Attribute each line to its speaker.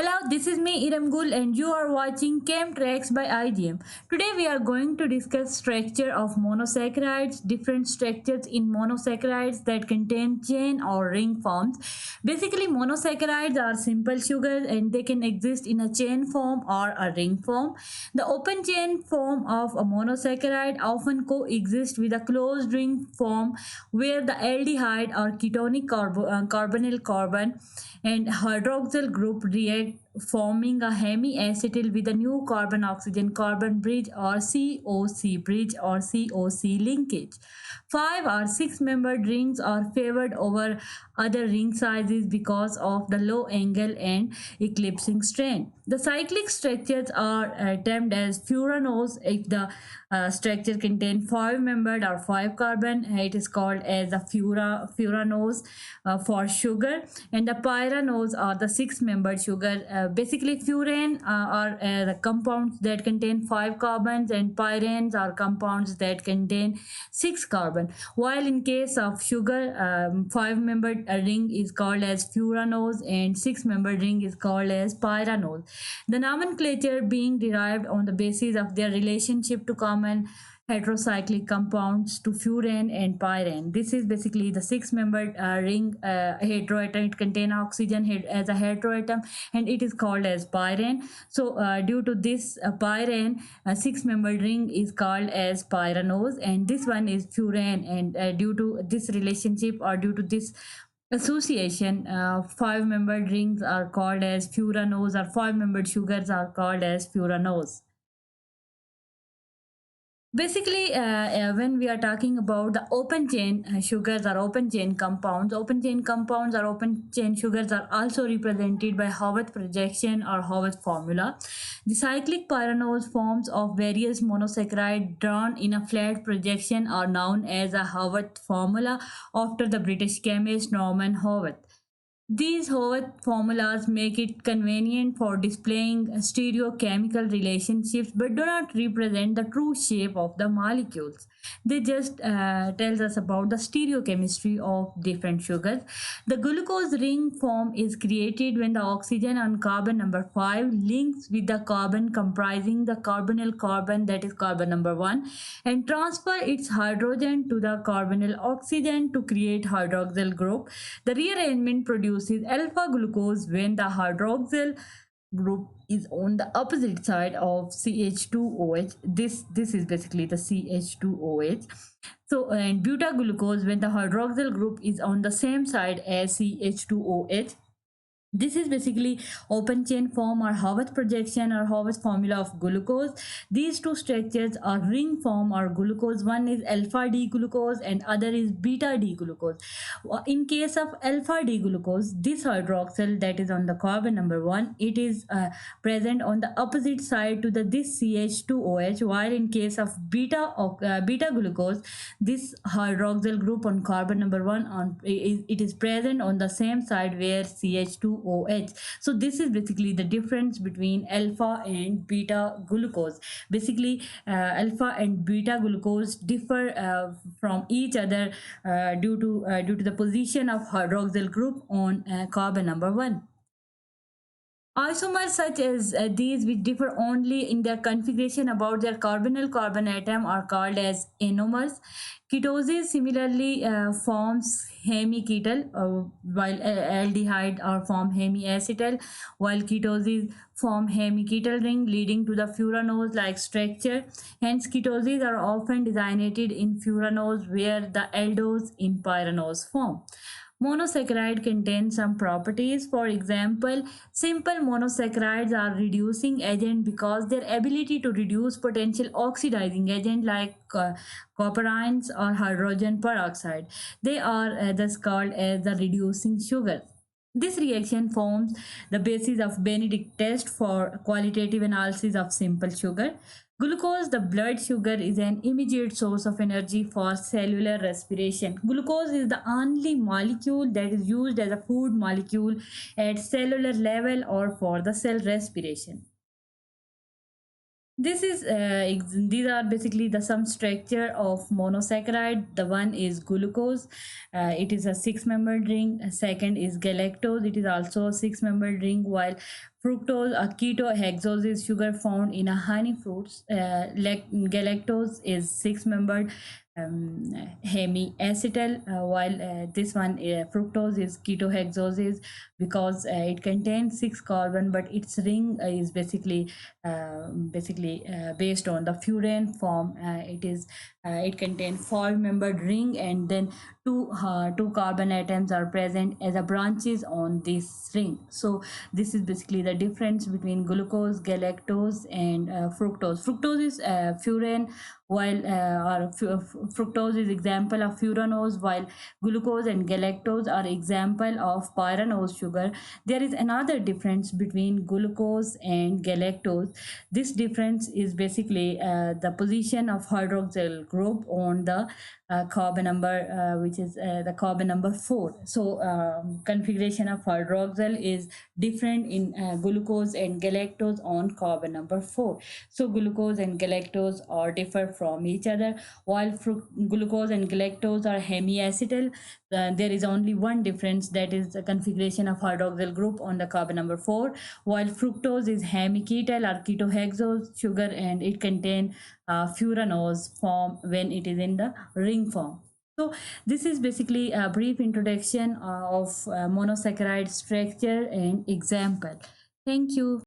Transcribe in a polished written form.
Speaker 1: Hello, this is me Iramgul and you are watching Chemtracks by IGM. Today we are going to discuss structure of monosaccharides, different structures in monosaccharides that contain chain or ring forms. Basically, monosaccharides are simple sugars and they can exist in a chain form or a ring form. The open chain form of a monosaccharide often coexists with a closed ring form where the aldehyde or ketonic carbonyl carbon and hydroxyl group react forming a hemiacetal with a new carbon oxygen carbon bridge or COC bridge or COC linkage. 5 or 6 membered rings are favored over other ring sizes because of the low angle and eclipsing strain. The cyclic structures are termed as furanose if the structure contains 5 membered or 5 carbon. It is called as a furanose for sugar, and the pyranose are the 6 membered sugar. Basically, furane are the compounds that contain 5 carbons, and pyranes are compounds that contain 6 carbon. While in case of sugar, 5 membered ring is called as furanose and 6 membered ring is called as pyranose. The nomenclature being derived on the basis of their relationship to common heterocyclic compounds to furane and pyrane. This is basically the 6 membered ring heteroatom. It contains oxygen as a heteroatom and it is called as pyrane. So due to this pyrane, a 6 membered ring is called as pyranose and this one is furane, and due to this relationship or due to this association, 5 membered rings are called as furanose or 5 membered sugars are called as furanose. Basically, when we are talking about the open chain sugars or open chain compounds or open chain sugars are also represented by Haworth projection or Haworth formula. The cyclic pyranose forms of various monosaccharide drawn in a flat projection are known as a Haworth formula after the British chemist Norman Haworth. These Haworth formulas make it convenient for displaying stereochemical relationships but do not represent the true shape of the molecules. They just tells us about the stereochemistry of different sugars. The glucose ring form is created when the oxygen on carbon number 5 links with the carbon comprising the carbonyl carbon, that is carbon number 1, and transfer its hydrogen to the carbonyl oxygen to create hydroxyl group. The rearrangement produces alpha glucose when the hydroxyl group is on the opposite side of CH2OH. This is basically the CH2OH. So and beta glucose when the hydroxyl group is on the same side as CH2OH. This is basically open chain form or Haworth projection or Haworth formula of glucose. These two structures are ring form or glucose. One is alpha D glucose and other is beta D glucose. In case of alpha D glucose, this hydroxyl that is on the carbon number 1, it is present on the opposite side to the this CH2OH, while in case of beta glucose, this hydroxyl group on carbon number 1 it is present on the same side where CH2OH. So this is basically the difference between alpha and beta glucose. Basically, alpha and beta glucose differ from each other due to the position of hydroxyl group on carbon number 1. Isomers such as these, which differ only in their configuration about their carbonyl carbon atom, are called as anomers. Ketosis similarly forms hemiketal, while aldehyde are form hemiacetal, while ketoses form hemiketal ring leading to the furanose-like structure. Hence, ketoses are often designated in furanose where the aldose in pyranose form. Monosaccharide contains some properties. For example, simple monosaccharides are reducing agent because their ability to reduce potential oxidizing agent like copperines or hydrogen peroxide. They are thus called as the reducing sugar. This reaction forms the basis of Benedict test for qualitative analysis of simple sugar. Glucose, the blood sugar, is an immediate source of energy for cellular respiration. Glucose is the only molecule that is used as a food molecule at cellular level or for the cell respiration. These are basically the some structure of monosaccharide. The one is glucose. It is a six-membered ring. Second is galactose. It is also a six-membered ring. While fructose, a ketohexose is sugar found in a honey fruits. Galactose is six-membered hemiacetal, while this one fructose is ketohexoses, because it contains six carbon, but its ring is basically based on the furan form. It contains four-membered ring, and then two carbon atoms are present as a branches on this ring. So this is basically the difference between glucose, galactose, and fructose. Fructose is furan, while fructose is example of furanose, while glucose and galactose are example of pyranose sugar. There is another difference between glucose and galactose. This difference is basically the position of hydroxyl group on the carbon number, which is the carbon number 4. So configuration of hydroxyl is different in glucose and galactose on carbon number 4. So glucose and galactose are differ from each other. While glucose and galactose are hemiacetal, there is only one difference, that is the configuration of hydroxyl group on the carbon number 4. While fructose is hemiketal or ketohexose sugar, and it contains furanose form when it is in the ring form. So this is basically a brief introduction of monosaccharide structure and example. Thank you.